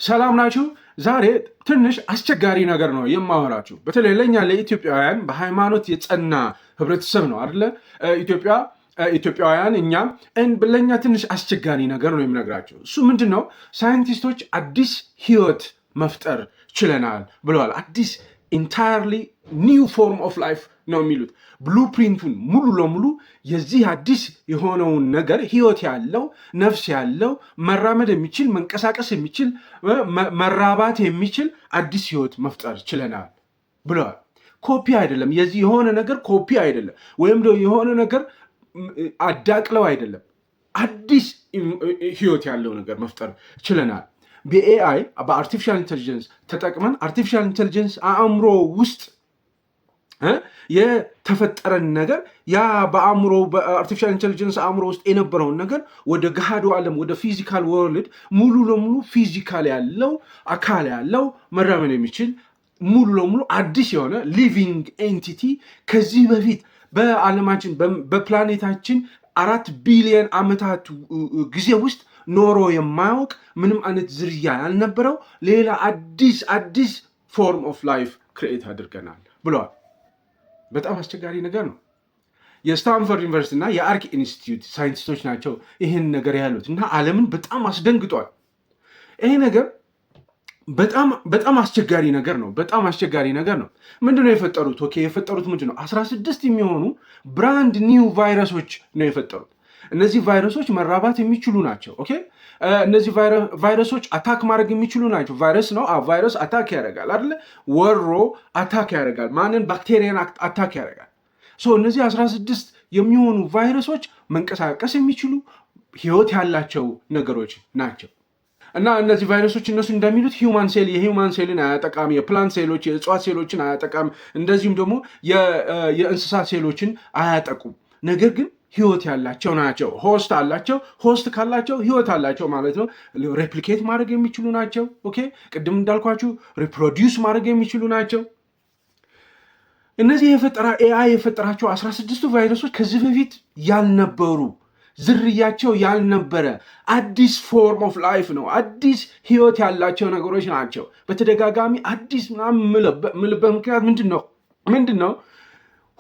ሰላም ናችሁ? ዛሬ ትንሽ አስቸጋሪ ነገር ነው የማወራችሁ። በተለይ ለኛ ለኢትዮጵያውያን በሃይማኖት የጸና ህብረተሰብ ነው አይደለ? ኢትዮጵያውያን እኛ ለኛ ትንሽ አስቸጋሪ ነገር ነው የምነግራቸው። እሱ ምንድን ነው? ሳይንቲስቶች አዲስ ህይወት መፍጠር ችለናል ብለዋል። አዲስ ኢንታየርሊ ኒው ፎርም ኦፍ ላይፍ ነው የሚሉት። ብሉፕሪንቱን ሙሉ ለሙሉ የዚህ አዲስ የሆነውን ነገር ህይወት ያለው ነፍስ ያለው መራመድ የሚችል መንቀሳቀስ የሚችል መራባት የሚችል አዲስ ህይወት መፍጠር ችለናል ብለዋል። ኮፒ አይደለም፣ የዚህ የሆነ ነገር ኮፒ አይደለም፣ ወይም የሆነ ነገር አዳቅለው አይደለም። አዲስ ህይወት ያለው ነገር መፍጠር ችለናል። በኤአይ በአርቲፊሻል ኢንቴሊጀንስ ተጠቅመን አርቲፊሻል ኢንቴሊጀንስ አእምሮ ውስጥ የተፈጠረን ነገር ያ በአርቲፊሻል ኢንቴሊጀንስ አእምሮ ውስጥ የነበረውን ነገር ወደ ገሃዱ ዓለም ወደ ፊዚካል ወርልድ ሙሉ ለሙሉ ፊዚካል ያለው አካል ያለው መራመድ የሚችል ሙሉ ለሙሉ አዲስ የሆነ ሊቪንግ ኤንቲቲ ከዚህ በፊት በዓለማችን በፕላኔታችን 4 ቢሊዮን ዓመታት ጊዜ ውስጥ ኖሮ የማያውቅ ምንም አይነት ዝርያ ያልነበረው ሌላ አዲስ ፎርም ኦፍ ላይፍ ክሬኤት አድርገናል ብለዋል። በጣም አስቸጋሪ ነገር ነው። የስታንፈርድ ዩኒቨርሲቲ እና የአርክ ኢንስቲትዩት ሳይንቲስቶች ናቸው ይህን ነገር ያሉት እና ዓለምን በጣም አስደንግጧል። ይሄ ነገር በጣም አስቸጋሪ ነገር ነው። በጣም አስቸጋሪ ነገር ነው። ምንድነው የፈጠሩት? የፈጠሩት ምንድነው? 16 የሚሆኑ ብራንድ ኒው ቫይረሶች ነው የፈጠሩት። እነዚህ ቫይረሶች መራባት የሚችሉ ናቸው። እነዚህ ቫይረሶች አታክ ማድረግ የሚችሉ ናቸው። ቫይረስ ነው። ቫይረስ አታክ ያደርጋል አይደለ? ወሮ አታክ ያደርጋል። ማንን? ባክቴሪያን አታክ ያደርጋል። እነዚህ 16 የሚሆኑ ቫይረሶች መንቀሳቀስ የሚችሉ ህይወት ያላቸው ነገሮች ናቸው። እና እነዚህ ቫይረሶች እነሱ እንደሚሉት ሂውማን ሴል የሂውማን ሴልን አያጠቃም፣ የፕላንት ሴሎች የእጽዋት ሴሎችን አያጠቃም፣ እንደዚሁም ደግሞ የእንስሳት ሴሎችን አያጠቁም። ነገር ግን ህይወት ያላቸው ናቸው። ሆስት አላቸው። ሆስት ካላቸው ህይወት አላቸው ማለት ነው። ሬፕሊኬት ማድረግ የሚችሉ ናቸው። ቅድም እንዳልኳችሁ ሪፕሮዲውስ ማድረግ የሚችሉ ናቸው። እነዚህ ኤአይ የፈጠራቸው 16ቱ ቫይረሶች ከዚህ በፊት ያልነበሩ ዝርያቸው ያልነበረ አዲስ ፎርም ኦፍ ላይፍ ነው። አዲስ ህይወት ያላቸው ነገሮች ናቸው። በተደጋጋሚ አዲስ ምናምን ምልበት ምክንያት ምንድን ነው?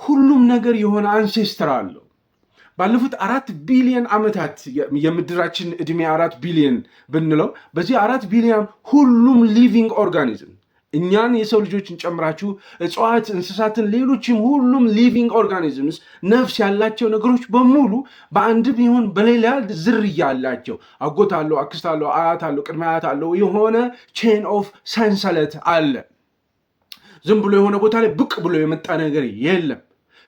ሁሉም ነገር የሆነ አንሴስተር አለው። ባለፉት 4 ቢሊዮን ዓመታት የምድራችን ዕድሜ 4 ቢሊዮን ብንለው በዚህ 4 ቢሊዮን ሁሉም ሊቪንግ ኦርጋኒዝም እኛን የሰው ልጆችን ጨምራችሁ እጽዋት፣ እንስሳትን፣ ሌሎችም ሁሉም ሊቪንግ ኦርጋኒዝምስ ነፍስ ያላቸው ነገሮች በሙሉ በአንድም ይሁን በሌላ ዝርያ አላቸው። አጎት አለው፣ አክስት አለው፣ አያት አለው፣ ቅድመ አያት አለው። የሆነ ቼን ኦፍ ሰንሰለት አለ። ዝም ብሎ የሆነ ቦታ ላይ ብቅ ብሎ የመጣ ነገር የለም።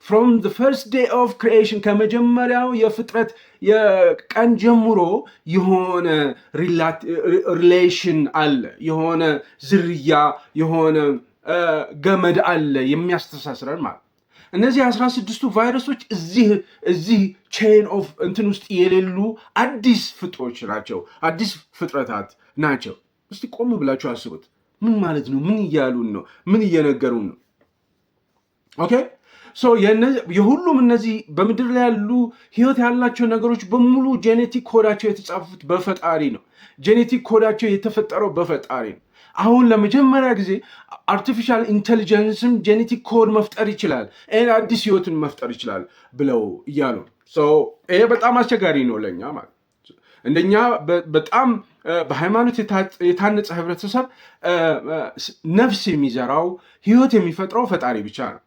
from the first day of creation ከመጀመሪያው የፍጥረት የቀን ጀምሮ የሆነ ሪሌሽን አለ፣ የሆነ ዝርያ፣ የሆነ ገመድ አለ የሚያስተሳስረን ማለት። እነዚህ 16ቱ ቫይረሶች እዚህ ቼን ኦፍ እንትን ውስጥ የሌሉ አዲስ ፍጥሮች ናቸው፣ አዲስ ፍጥረታት ናቸው። እስቲ ቆም ብላችሁ አስቡት። ምን ማለት ነው? ምን እያሉን ነው? ምን እየነገሩን ነው? የሁሉም እነዚህ በምድር ላይ ያሉ ህይወት ያላቸው ነገሮች በሙሉ ጄኔቲክ ኮዳቸው የተጻፉት በፈጣሪ ነው። ጄኔቲክ ኮዳቸው የተፈጠረው በፈጣሪ ነው። አሁን ለመጀመሪያ ጊዜ አርቲፊሻል ኢንቴሊጀንስም ጄኔቲክ ኮድ መፍጠር ይችላል፣ አዲስ ህይወትን መፍጠር ይችላል ብለው እያሉ ይሄ በጣም አስቸጋሪ ነው ለኛ ማለት እንደኛ በጣም በሃይማኖት የታነጸ ህብረተሰብ ነፍስ የሚዘራው ህይወት የሚፈጥረው ፈጣሪ ብቻ ነው።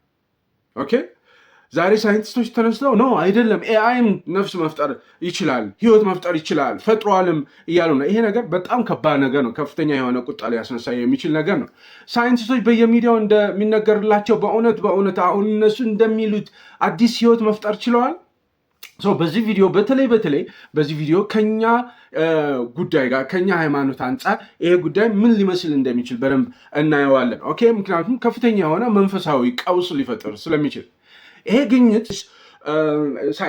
ዛሬ ሳይንቲስቶች ተነስተው ነው አይደለም ኤአይም ነፍስ መፍጠር ይችላል፣ ህይወት መፍጠር ይችላል፣ ፈጥሯልም እያሉ ነው። ይሄ ነገር በጣም ከባድ ነገር ነው። ከፍተኛ የሆነ ቁጣ ሊያስነሳ የሚችል ነገር ነው። ሳይንቲስቶች በየሚዲያው እንደሚነገርላቸው በእውነት አሁን እነሱ እንደሚሉት አዲስ ህይወት መፍጠር ችለዋል። በዚህ ቪዲዮ በተለይ በዚህ ቪዲዮ ከኛ ጉዳይ ጋር ከኛ ሃይማኖት አንጻር ይሄ ጉዳይ ምን ሊመስል እንደሚችል በደንብ እናየዋለን። ምክንያቱም ከፍተኛ የሆነ መንፈሳዊ ቀውስ ሊፈጥር ስለሚችል ይሄ ግኝት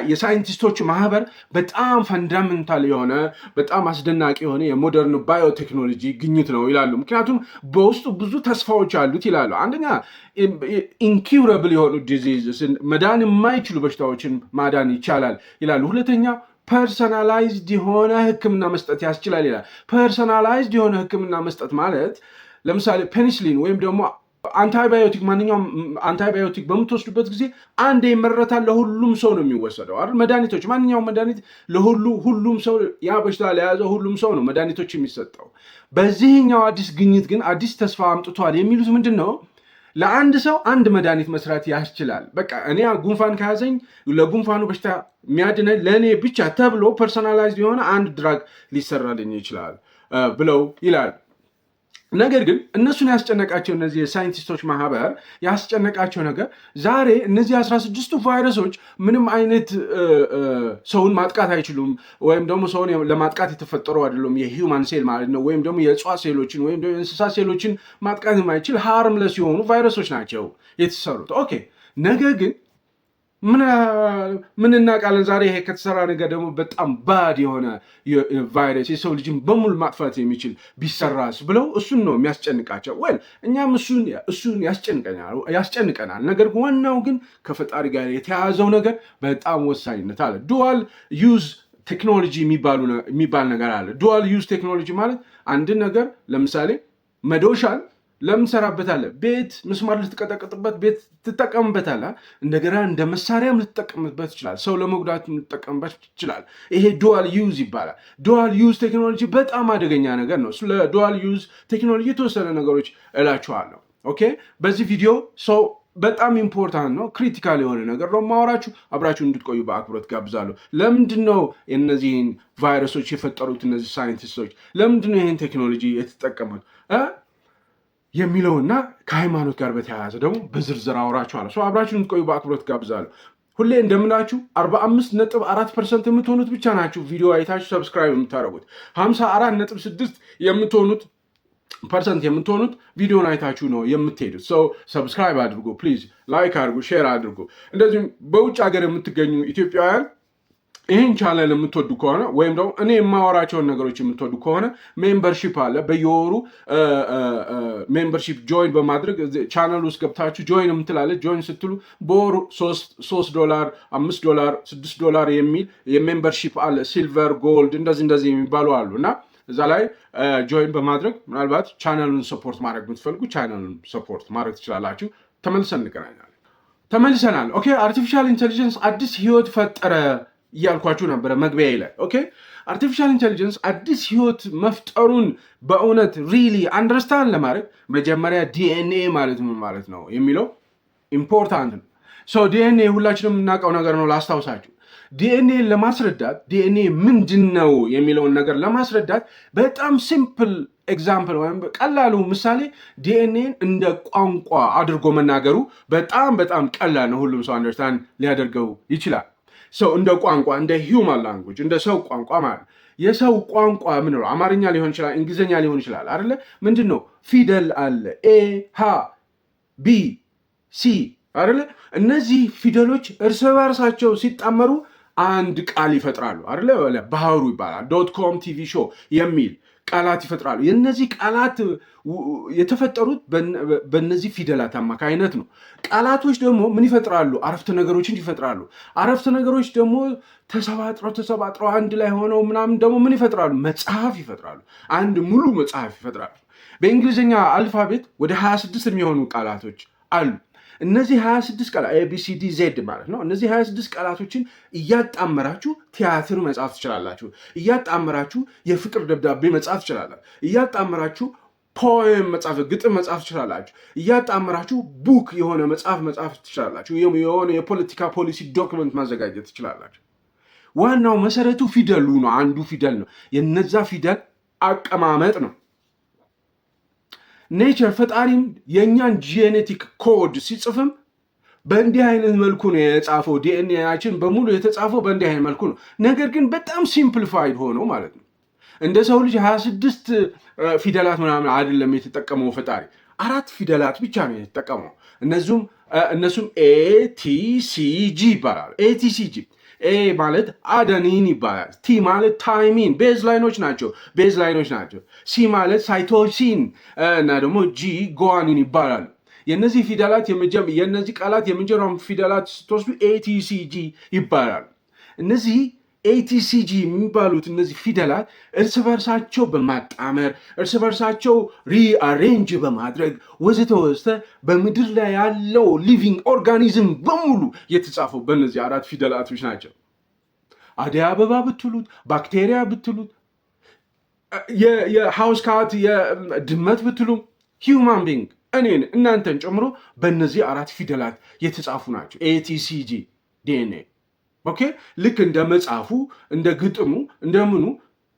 የሳይንቲስቶች ማህበር በጣም ፈንዳሜንታል የሆነ በጣም አስደናቂ የሆነ የሞደርን ባዮቴክኖሎጂ ግኝት ነው ይላሉ። ምክንያቱም በውስጡ ብዙ ተስፋዎች አሉት ይላሉ። አንደኛ ኢንኪውረብል የሆኑ ዲዚዝ መዳን የማይችሉ በሽታዎችን ማዳን ይቻላል ይላሉ። ሁለተኛ ፐርሰናላይዝድ የሆነ ህክምና መስጠት ያስችላል ይላል። ፐርሰናላይዝድ የሆነ ህክምና መስጠት ማለት ለምሳሌ ፔኒሲሊን ወይም ደግሞ አንታይባዮቲክ፣ ማንኛውም አንታይባዮቲክ በምትወስዱበት ጊዜ አንድ ይመረታል፣ ለሁሉም ሰው ነው የሚወሰደው አይደል? መድኃኒቶች፣ ማንኛውም መድኃኒት ሁሉም ሰው ያ በሽታ ለያዘ ሁሉም ሰው ነው መድኃኒቶች የሚሰጠው። በዚህኛው አዲስ ግኝት ግን አዲስ ተስፋ አምጥቷል የሚሉት ምንድን ነው? ለአንድ ሰው አንድ መድኃኒት መስራት ያስችላል። በቃ እኔ ጉንፋን ከያዘኝ ለጉንፋኑ በሽታ የሚያድነኝ ለእኔ ብቻ ተብሎ ፐርሰናላይዝድ የሆነ አንድ ድራግ ሊሰራልኝ ይችላል ብለው ይላል። ነገር ግን እነሱን ያስጨነቃቸው እነዚህ የሳይንቲስቶች ማህበር ያስጨነቃቸው ነገር ዛሬ እነዚህ 16ቱ ቫይረሶች ምንም አይነት ሰውን ማጥቃት አይችሉም፣ ወይም ደግሞ ሰውን ለማጥቃት የተፈጠሩ አይደሉም። የሂውማን ሴል ማለት ነው፣ ወይም ደግሞ የእጽዋት ሴሎችን ወይም ደግሞ የእንስሳት ሴሎችን ማጥቃት የማይችል ሃርምለስ የሆኑ ቫይረሶች ናቸው የተሰሩት። ኦኬ። ነገር ግን ምን እናውቃለን? ዛሬ ይሄ ከተሰራ ነገር ደግሞ በጣም ባድ የሆነ ቫይረስ የሰው ልጅን በሙሉ ማጥፋት የሚችል ቢሰራስ ብለው እሱን ነው የሚያስጨንቃቸው። ወይ እኛም እሱን ያስጨንቀናል። ነገር ዋናው ግን ከፈጣሪ ጋር የተያያዘው ነገር በጣም ወሳኝነት አለ። ዱዋል ዩዝ ቴክኖሎጂ የሚባል ነገር አለ። ዱዋል ዩዝ ቴክኖሎጂ ማለት አንድን ነገር ለምሳሌ መዶሻን ለምን ትሰራበታለህ? ቤት ምስማር ልትቀጠቅጥበት ቤት ትጠቀምበታለህ። እንደገና እንደ መሳሪያም ልትጠቀምበት ይችላል። ሰው ለመጉዳት ልትጠቀምበት ይችላል። ይሄ ዱዋል ዩዝ ይባላል። ዱዋል ዩዝ ቴክኖሎጂ በጣም አደገኛ ነገር ነው። ስለ ዱዋል ዩዝ ቴክኖሎጂ የተወሰነ ነገሮች እላችኋለሁ። ኦኬ። በዚህ ቪዲዮ ሰው በጣም ኢምፖርታንት ነው፣ ክሪቲካል የሆነ ነገር ነው ማወራችሁ። አብራችሁ እንድትቆዩ በአክብሮት ጋብዛለሁ። ለምንድን ነው እነዚህን ቫይረሶች የፈጠሩት እነዚህ ሳይንቲስቶች? ለምንድን ነው ይህን ቴክኖሎጂ የተጠቀሙት የሚለውና ከሃይማኖት ጋር በተያያዘ ደግሞ በዝርዝር አወራችኋለሁ። ሰው አብራችሁን እንድትቆዩ በአክብሮት ጋብዛለሁ። ሁሌ እንደምላችሁ 45.4% የምትሆኑት ብቻ ናችሁ ቪዲዮ አይታችሁ ሰብስክራይብ የምታደርጉት። 54.6 የምትሆኑት ፐርሰንት የምትሆኑት ቪዲዮን አይታችሁ ነው የምትሄዱት። ሰው ሰብስክራይብ አድርጉ ፕሊዝ፣ ላይክ አድርጉ፣ ሼር አድርጉ። እንደዚሁም በውጭ ሀገር የምትገኙ ኢትዮጵያውያን ይህን ቻናል የምትወዱ ከሆነ ወይም ደግሞ እኔ የማወራቸውን ነገሮች የምትወዱ ከሆነ ሜምበርሺፕ አለ። በየወሩ ሜምበርሺፕ ጆይን በማድረግ ቻናል ውስጥ ገብታችሁ ጆይን የምትላለች። ጆይን ስትሉ በወሩ $3፣ $5፣ $6 የሚል የሜምበርሺፕ አለ። ሲልቨር፣ ጎልድ እንደዚህ የሚባሉ አሉ እና እዛ ላይ ጆይን በማድረግ ምናልባት ቻናሉን ሰፖርት ማድረግ የምትፈልጉ ቻናሉን ሰፖርት ማድረግ ትችላላችሁ። ተመልሰን እንገናኛለን። ተመልሰናል። ኦኬ። አርቲፊሻል ኢንቴሊጀንስ አዲስ ህይወት ፈጠረ እያልኳችሁ ነበረ መግቢያ ላይ። ኦኬ። አርቲፊሻል ኢንቴሊጀንስ አዲስ ህይወት መፍጠሩን በእውነት ሪሊ አንደርስታንድ ለማድረግ መጀመሪያ ዲኤንኤ ማለት ምን ማለት ነው የሚለው ኢምፖርታንት ነው። ሶ ዲኤንኤ ሁላችንም የምናውቀው ነገር ነው። ላስታውሳችሁ፣ ዲኤንኤ ለማስረዳት ዲኤንኤ ምንድን ነው የሚለውን ነገር ለማስረዳት በጣም ሲምፕል ኤግዛምፕል ወይም ቀላሉ ምሳሌ ዲኤንኤን እንደ ቋንቋ አድርጎ መናገሩ በጣም ቀላል ነው። ሁሉም ሰው አንደርስታንድ ሊያደርገው ይችላል። ሰው እንደ ቋንቋ እንደ ሂውማን ላንጉጅ እንደ ሰው ቋንቋ ማለት የሰው ቋንቋ ምን ነው? አማርኛ ሊሆን ይችላል፣ እንግሊዝኛ ሊሆን ይችላል አይደለ? ምንድን ነው? ፊደል አለ፣ ኤ፣ ሀ፣ ቢ፣ ሲ አይደለ? እነዚህ ፊደሎች እርስ በርሳቸው ሲጣመሩ አንድ ቃል ይፈጥራሉ አይደለ? ባህሩ ይባላል። .com ቲቪ ሾው የሚል ቃላት ይፈጥራሉ። የነዚህ ቃላት የተፈጠሩት በነዚህ ፊደላት አማካይነት ነው። ቃላቶች ደግሞ ምን ይፈጥራሉ? አረፍተ ነገሮችን ይፈጥራሉ። አረፍተ ነገሮች ደግሞ ተሰባጥረው አንድ ላይ ሆነው ምናምን ደግሞ ምን ይፈጥራሉ? መጽሐፍ ይፈጥራሉ። አንድ ሙሉ መጽሐፍ ይፈጥራሉ። በእንግሊዝኛ አልፋቤት ወደ 26 የሚሆኑ ቃላቶች አሉ። እነዚህ 26 ቃላት ABCD Z ማለት ነው። እነዚህ 26 ቃላቶችን እያጣመራችሁ ቲያትር መጻፍ ትችላላችሁ። እያጣመራችሁ የፍቅር ደብዳቤ መጻፍ ትችላላችሁ። እያጣመራችሁ ፖኤም መጻፍ፣ ግጥም መጻፍ ትችላላችሁ። እያጣመራችሁ ቡክ የሆነ መጽሐፍ ትችላላችሁ። የሆነ የፖለቲካ ፖሊሲ ዶክመንት ማዘጋጀት ትችላላችሁ። ዋናው መሰረቱ ፊደሉ ነው። አንዱ ፊደል ነው። የነዛ ፊደል አቀማመጥ ነው። ኔቸር ፈጣሪም የእኛን ጄኔቲክ ኮድ ሲጽፍም በእንዲህ አይነት መልኩ ነው የጻፈው። ዲኤንኤያችን በሙሉ የተጻፈው በእንዲህ አይነት መልኩ ነው። ነገር ግን በጣም ሲምፕሊፋይድ ሆኖ ማለት ነው። እንደ ሰው ልጅ 26 ፊደላት ምናምን አይደለም የተጠቀመው ፈጣሪ፣ 4 ፊደላት ብቻ ነው የተጠቀመው። እነሱም ATCG ይባላሉ። ATCG ኤ ማለት አደኒን ይባላል። ቲ ማለት ታይሚን ቤዝ ላይኖች ናቸው። ሲ ማለት ሳይቶሲን እና ደግሞ ጂ ጎዋኒን ይባላሉ። የነዚህ ፊደላት የነዚህ ቃላት የመጀመሪያው ፊደላት ስትወስዱ ATCG ይባላሉ። እነዚህ ኤቲሲጂ የሚባሉት እነዚህ ፊደላት እርስ በርሳቸው በማጣመር እርስ በርሳቸው ሪአሬንጅ በማድረግ ወዘተ ወዘተ በምድር ላይ ያለው ሊቪንግ ኦርጋኒዝም በሙሉ የተጻፈው በእነዚህ 4 ፊደላቶች ናቸው። አደይ አበባ ብትሉት፣ ባክቴሪያ ብትሉት፣ የሃውስ ካት የድመት ብትሉ፣ ሂውማን ቢንግ እኔን እናንተን ጨምሮ በእነዚህ 4 ፊደላት የተጻፉ ናቸው። ኤቲሲጂ ዲኤንኤ። ኦኬ ልክ እንደ መጽሐፉ እንደ ግጥሙ እንደምኑ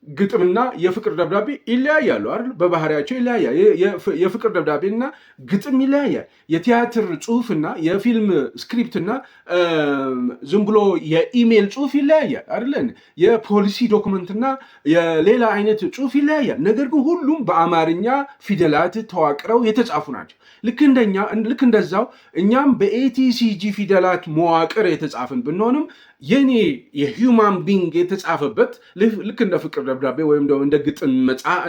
ግጥምና የፍቅር ደብዳቤ ይለያያሉ አይደል? በባህሪያቸው ይለያያል። የፍቅር ደብዳቤና ግጥም ይለያያል። የቲያትር ጽሁፍና የፊልም ስክሪፕትና ዝም ብሎ የኢሜል ጽሁፍ ይለያያል አይደል? የፖሊሲ ዶክመንትና የሌላ አይነት ጽሁፍ ይለያያል። ነገር ግን ሁሉም በአማርኛ ፊደላት ተዋቅረው የተጻፉ ናቸው። ልክ እንደዛው እኛም በኤቲሲጂ ፊደላት መዋቅር የተጻፍን ብንሆንም የኔ የሂውማን ቢንግ የተጻፈበት ልክ እንደ ፍቅር ደብዳቤ ወይም ደግሞ እንደ ግጥም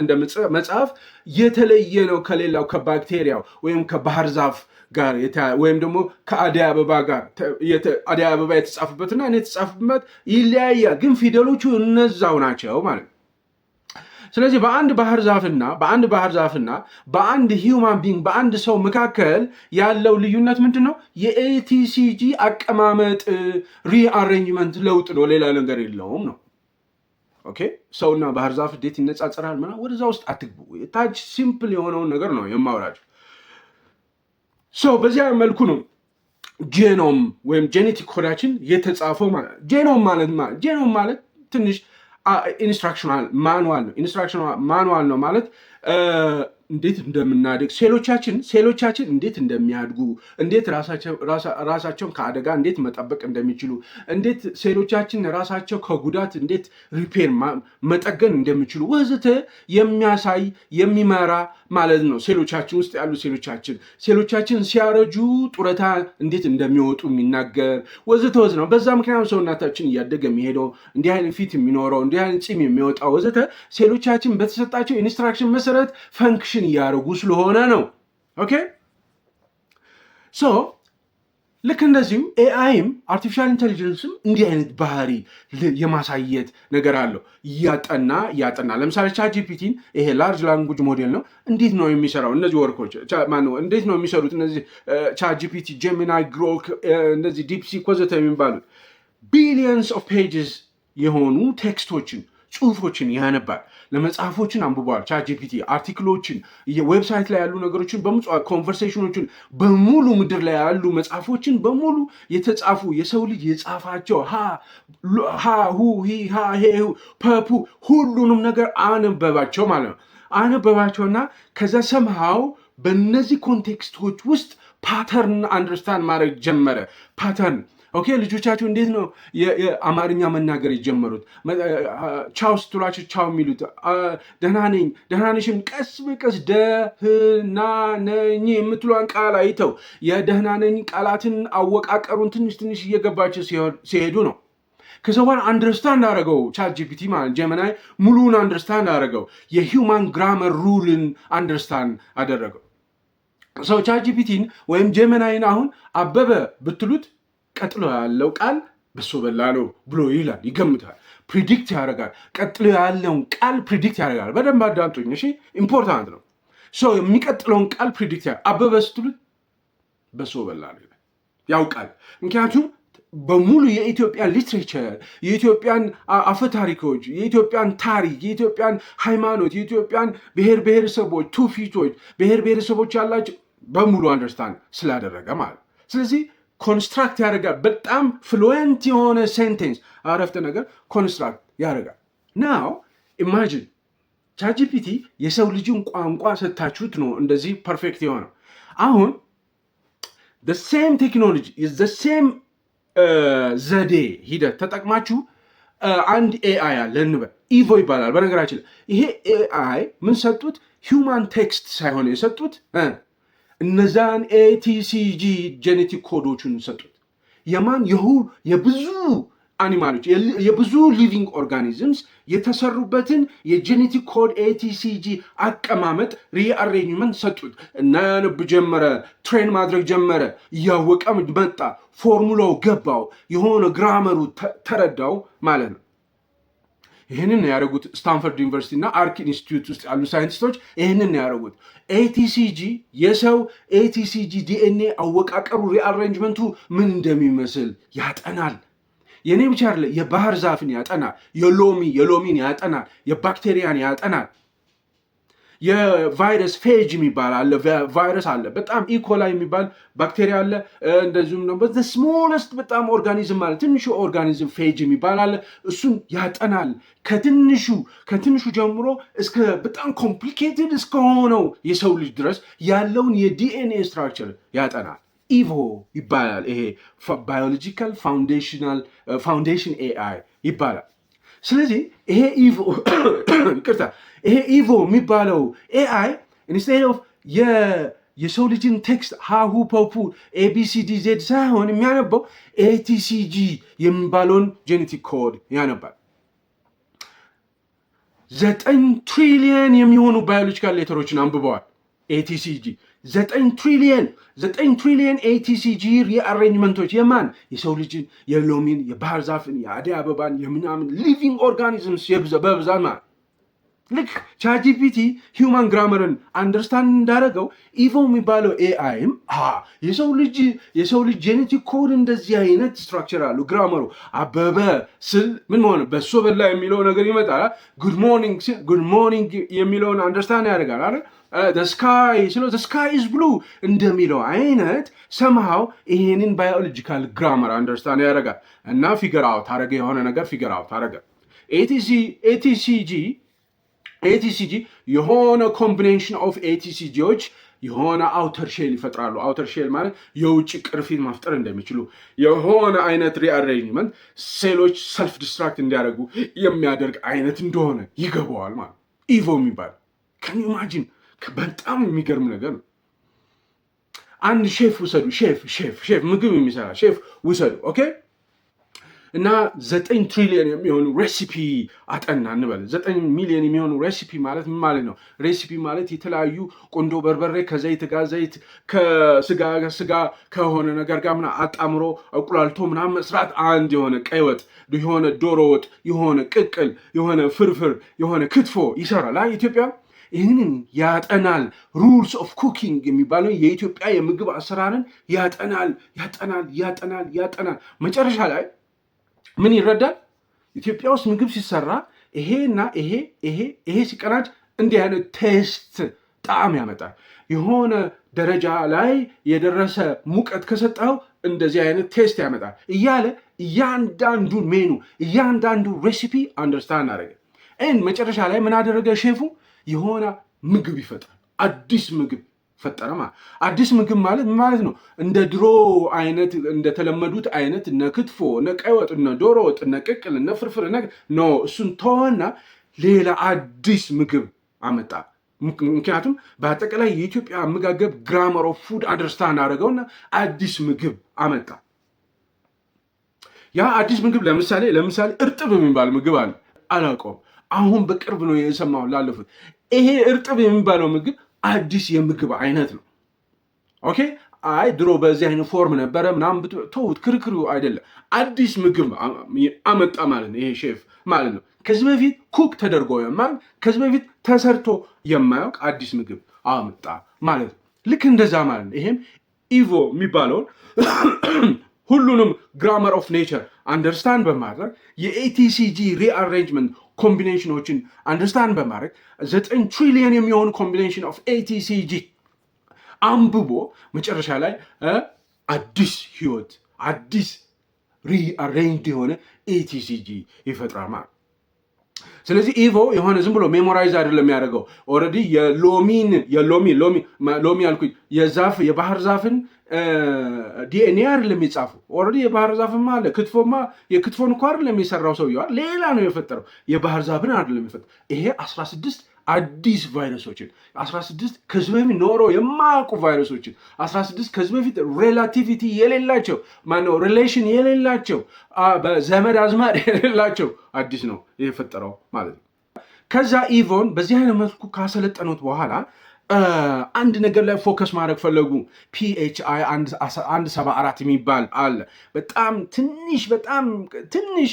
እንደ መጽሐፍ የተለየ ነው ከሌላው ከባክቴሪያው ወይም ከባህር ዛፍ ጋር ወይም ደግሞ ከአደይ አበባ ጋር አደይ አበባ የተጻፈበትና እኔ የተጻፈበት ይለያያል፣ ግን ፊደሎቹ እነዛው ናቸው ማለት ነው። ስለዚህ በአንድ ባህር ዛፍና በአንድ ሂውማን ቢንግ በአንድ ሰው መካከል ያለው ልዩነት ምንድን ነው? የኤቲሲጂ አቀማመጥ ሪአሬንጅመንት ለውጥ ነው፣ ሌላ ነገር የለውም ነው። ኦኬ ሰውና ባህር ዛፍ እንዴት ይነጻጸራል? ምናምን ወደዛ ውስጥ አትግቡ። ታች ሲምፕል የሆነውን ነገር ነው የማወራቸው። ሰው በዚያ መልኩ ነው ጄኖም ወይም ጄኔቲክ ኮዳችን የተጻፈው ማለት። ጄኖም ማለት ትንሽ ኢንስትራክሽናል ማኑዋል ነው ማለት እንዴት እንደምናድግ ሴሎቻችን እንዴት እንደሚያድጉ፣ እንዴት ራሳቸውን ከአደጋ እንዴት መጠበቅ እንደሚችሉ፣ እንዴት ሴሎቻችን ራሳቸው ከጉዳት እንዴት ሪፔር መጠገን እንደሚችሉ ወዘተ የሚያሳይ የሚመራ ማለት ነው። ሴሎቻችን ውስጥ ያሉ ሴሎቻችን ሲያረጁ ጡረታ እንዴት እንደሚወጡ የሚናገር ወዘተ ወዘተ ነው። በዛ ምክንያት ሰውነታችን እያደገ የሚሄደው እንዲህ አይነት ፊት የሚኖረው እንዲህ አይነት ፂም የሚወጣው ወዘተ ሴሎቻችን በተሰጣቸው ኢንስትራክሽን መሰረት ፈንክሽን እያደረጉ ስለሆነ ነው። ኦኬ ሶ ልክ እንደዚሁ ኤአይም አርቲፊሻል ኢንቴሊጀንስም እንዲህ አይነት ባህሪ የማሳየት ነገር አለው። እያጠና ለምሳሌ ቻትጂፒቲን ይሄ ላርጅ ላንጉጅ ሞዴል ነው። እንዴት ነው የሚሰራው? እነዚህ ወርኮች እንዴት ነው የሚሰሩት? እነዚህ ቻትጂፒቲ፣ ጄሚናይ፣ ግሮክ፣ እነዚህ ዲፕሲክ ወዘተ የሚባሉት ቢሊየንስ ኦፍ ፔጅስ የሆኑ ቴክስቶችን ጽሁፎችን ያነባል። ለመጽሐፎችን አንብቧል። ቻትጂፒቲ አርቲክሎችን፣ ዌብሳይት ላይ ያሉ ነገሮችን በሙሉ ኮንቨርሴሽኖችን በሙሉ ምድር ላይ ያሉ መጽሐፎችን በሙሉ የተጻፉ የሰው ልጅ የጻፋቸው ሁ ሂ ሃ ሄ ፐፑ ሁሉንም ነገር አነበባቸው ማለት ነው። አነበባቸውና ከዛ ሰምሃው በእነዚህ ኮንቴክስቶች ውስጥ ፓተርን አንደርስታንድ ማድረግ ጀመረ። ፓተርን ኦኬ ልጆቻችሁ እንዴት ነው የአማርኛ መናገር የጀመሩት? ቻው ስትሏቸው ቻው የሚሉት ደህና ነሽም ቀስ በቀስ ደህና ነኝ የምትሏን ቃል አይተው የደህና ነኝ ቃላትን አወቃቀሩን ትንሽ እየገባቸው ሲሄዱ ነው። ከዛ በኋላ አንደርስታንድ አደረገው ቻትጂፒቲ ማለት ጀሚናይ ሙሉን አንደርስታንድ አደረገው። የሂውማን ግራመር ሩልን አንደርስታንድ አደረገው። ሰው ቻትጂፒቲን ወይም ጀሚናይን አሁን አበበ ብትሉት ቀጥሎ ያለው ቃል በሶ በላ ነው ብሎ ይላል፣ ይገምታል፣ ፕሪዲክት ያደርጋል። ቀጥሎ ያለውን ቃል ፕሪዲክት ያደርጋል። በደንብ አዳምጡኝ እሺ፣ ኢምፖርታንት ነው። የሚቀጥለውን ቃል ፕሪዲክት አበበ ስትሉት በሶ በላ ነው ያውቃል። ምክንያቱም በሙሉ የኢትዮጵያን ሊትሬቸር፣ የኢትዮጵያን አፈታሪኮች፣ የኢትዮጵያን ታሪክ፣ የኢትዮጵያን ሃይማኖት፣ የኢትዮጵያን ብሔር ብሔረሰቦች ትውፊቶች፣ ብሔር ብሔረሰቦች ያላቸው በሙሉ አንደርስታንድ ስላደረገ ማለት። ስለዚህ ኮንስትራክት ያደርጋል። በጣም ፍሉዌንት የሆነ ሴንቴንስ አረፍተ ነገር ኮንስትራክት ያደርጋል። ናው ኢማጂን ቻትጂፒቲ የሰው ልጅን ቋንቋ ሰታችሁት ነው እንደዚህ ፐርፌክት የሆነው። አሁን the same technology is the same ዘዴ ሂደት ተጠቅማችሁ አንድ ኤአይ አለ እንበል፣ ኢቮ ይባላል። በነገራችን ላይ ይሄ ኤአይ ምን ሰጡት? ሂውማን ቴክስት ሳይሆን የሰጡት እነዛን ኤቲሲጂ ጄኔቲክ ኮዶችን ሰጡት። የማን የብዙ አኒማሎች የብዙ ሊቪንግ ኦርጋኒዝምስ የተሰሩበትን የጄኔቲክ ኮድ ኤቲሲጂ አቀማመጥ ሪአሬንጅመንት ሰጡት እና ያነብ ጀመረ፣ ትሬን ማድረግ ጀመረ፣ እያወቀም መጣ፣ ፎርሙላው ገባው፣ የሆነ ግራመሩ ተረዳው ማለት ነው። ይህንን ያደረጉት ስታንፈርድ ዩኒቨርሲቲ እና አርክ ኢንስቲትዩት ውስጥ ያሉ ሳይንቲስቶች ይህንን ያደረጉት። ኤቲሲጂ የሰው ኤቲሲጂ ዲኤንኤ አወቃቀሩ ሪአሬንጅመንቱ ምን እንደሚመስል ያጠናል። የኔ ብቻ አይደለ፣ የባህር ዛፍን ያጠናል፣ የሎሚን ያጠናል፣ የባክቴሪያን ያጠናል። የቫይረስ ፌጅ የሚባል አለ፣ ቫይረስ አለ፣ በጣም ኢኮላይ የሚባል ባክቴሪያ አለ። እንደዚሁም ነው ስሞለስት በጣም ኦርጋኒዝም ማለት ትንሹ ኦርጋኒዝም ፌጅ የሚባል አለ። እሱን ያጠናል ከትንሹ ጀምሮ እስከ በጣም ኮምፕሊኬትድ እስከሆነው የሰው ልጅ ድረስ ያለውን የዲኤንኤ ስትራክቸር ያጠናል። ኢቮ ይባላል። ይሄ ባዮሎጂካል ፋውንዴሽን ኤአይ ይባላል። ስለዚህ ይሄ ኢቮ የሚባለው ኤአይ ኢንስቴድ ኦፍ የሰው ልጅን ቴክስት ሃሁ ፖፑ ኤቢሲዲ ዜድ ሳይሆን የሚያነባው ኤቲሲጂ የሚባለውን ጄኔቲክ ኮድ ያነባል። 9 ትሪሊየን የሚሆኑ ባዮሎጂካል ሌተሮችን አንብበዋል። ኤቲሲጂ 9 ትሪሊየን ኤቲሲጂ ሪአሬንጅመንቶች የማን የሰው ልጅን፣ የሎሚን፣ የባህር ዛፍን፣ የአደይ አበባን፣ የምናምን ሊቪንግ ኦርጋኒዝምስ በብዛት ማለት ልክ ቻትጂፒቲ ሂውማን ግራመርን አንደርስታንድ እንዳደረገው ኢቮ የሚባለው ኤአይም የሰው ልጅ ጄኔቲክ ኮድ እንደዚህ አይነት ስትራክቸር አሉ። ግራመሩ አበበ ስል ምን ሆነ በሶ በላ የሚለው ነገር ይመጣል። ጉድ ሞርኒንግ የሚለውን አንደርስታንድ ያደርጋል አይደል? ስካይ ኢዝ ብሉ እንደሚለው አይነት ሰምሃው ይሄንን ባዮሎጂካል ግራመር አንደርስታንድ ያደርጋል እና ፊገር አውት አደረገ፣ የሆነ ነገር ፊገር አውት አደረገ። ኤቲሲጂ የሆነ ኮምቢኔሽን ኦፍ ኤቲሲጂዎች የሆነ አውተር ሼል ይፈጥራሉ። አውተር ሼል ማለት የውጭ ቅርፊት መፍጠር እንደሚችሉ የሆነ አይነት ሪአሬንጅመንት ሴሎች ሰልፍ ዲስትራክት እንዲያደርጉ የሚያደርግ አይነት እንደሆነ ይገባዋል ማለት ኢቮ የሚባል ከን ኢማጂን በጣም የሚገርም ነገር ነው። አንድ ሼፍ ውሰዱ፣ ሼፍ ምግብ የሚሰራ ሼፍ ውሰዱ። ኦኬ እና 9 ትሪሊየን የሚሆኑ ሬሲፒ አጠና እንበል። 9 ሚሊዮን የሚሆኑ ሬሲፒ ማለት ምን ማለት ነው? ሬሲፒ ማለት የተለያዩ ቆንጆ በርበሬ ከዘይት ጋር ዘይት ከስጋ ከሆነ ነገር ጋር ምናምን አጣምሮ አቁላልቶ ምናምን መስራት አንድ የሆነ ቀይ ወጥ፣ የሆነ ዶሮ ወጥ፣ የሆነ ቅቅል፣ የሆነ ፍርፍር፣ የሆነ ክትፎ ይሰራል። ኢትዮጵያ ይህንን ያጠናል። ሩልስ ኦፍ ኩኪንግ የሚባለው የኢትዮጵያ የምግብ አሰራርን ያጠናል። መጨረሻ ላይ ምን ይረዳል? ኢትዮጵያ ውስጥ ምግብ ሲሰራ ይሄና ይሄ ሲቀናጅ እንዲህ አይነት ቴስት ጣዕም ያመጣል። የሆነ ደረጃ ላይ የደረሰ ሙቀት ከሰጠው እንደዚህ አይነት ቴስት ያመጣል እያለ እያንዳንዱ ሜኑ እያንዳንዱ ሬሲፒ አንደርስታንድ አደረገ። መጨረሻ ላይ ምን አደረገ ሼፉ? የሆነ ምግብ ይፈጥራል። አዲስ ምግብ ፈጠረ። አዲስ ምግብ ማለት ምን ማለት ነው? እንደ ድሮ አይነት እንደተለመዱት አይነት እነ ክትፎ፣ እነ ቀይ ወጥ፣ እነ ዶሮ ወጥ፣ እነ ቅቅል፣ እነ ፍርፍር ኖ እሱን ተወና ሌላ አዲስ ምግብ አመጣ። ምክንያቱም በአጠቃላይ የኢትዮጵያ አመጋገብ ግራመር ኦፍ ፉድ አንደርስታንድ አደረገውና አዲስ ምግብ አመጣ። ያ አዲስ ምግብ ለምሳሌ እርጥብ የሚባል ምግብ አለ። አላውቀውም፣ አሁን በቅርብ ነው የሰማሁት ላለፉት። ይሄ እርጥብ የሚባለው ምግብ አዲስ የምግብ አይነት ነው። ኦኬ አይ ድሮ በዚህ አይነት ፎርም ነበረ ምናምን ተውት፣ ክርክሩ አይደለም። አዲስ ምግብ አመጣ ማለት ነው ይሄ ሼፍ ማለት ነው። ከዚህ በፊት ኩክ ተደርጎ ከዚህ በፊት ተሰርቶ የማያውቅ አዲስ ምግብ አመጣ ማለት ነው። ልክ እንደዛ ማለት ነው። ይሄም ኢቮ የሚባለውን ሁሉንም ግራመር ኦፍ ኔቸር አንደርስታንድ በማድረግ የኤቲሲጂ ሪአሬንጅመንት ኮምቢኔሽኖችን አንደርስታንድ በማድረግ 9 ትሪሊየን የሚሆኑ ኮምቢኔሽን ኦፍ ኤቲሲጂ አንብቦ መጨረሻ ላይ አዲስ ህይወት አዲስ ሪአሬንጅድ የሆነ ኤቲሲጂ ይፈጥራል ማለት። ስለዚህ ኢቮ የሆነ ዝም ብሎ ሜሞራይዝ አይደለም የሚያደርገው። ኦልሬዲ ሎሚ ያልኩኝ የባህር ዛፍን ዲኤንኤ አይደለም የጻፉ። ኦልሬዲ የባህር ዛፍማ አለ። የክትፎን እኮ አይደለም የሰራው ሰውየው፣ ሌላ ነው የፈጠረው። የባህር ዛፍን አይደለም የፈጠረው። ይሄ 16 አዲስ ቫይረሶችን 16 ከዚህ በፊት ኖሮ የማያውቁ ቫይረሶችን 16 ከዚህ በፊት ሬላቲቪቲ የሌላቸው ማነው ሪሌሽን የሌላቸው በዘመድ አዝማድ የሌላቸው አዲስ ነው የፈጠረው ማለት ነው። ከዛ ኢቮን በዚህ አይነት መልኩ ካሰለጠኑት በኋላ አንድ ነገር ላይ ፎከስ ማድረግ ፈለጉ። PHI 174 የሚባል አለ። በጣም ትንሽ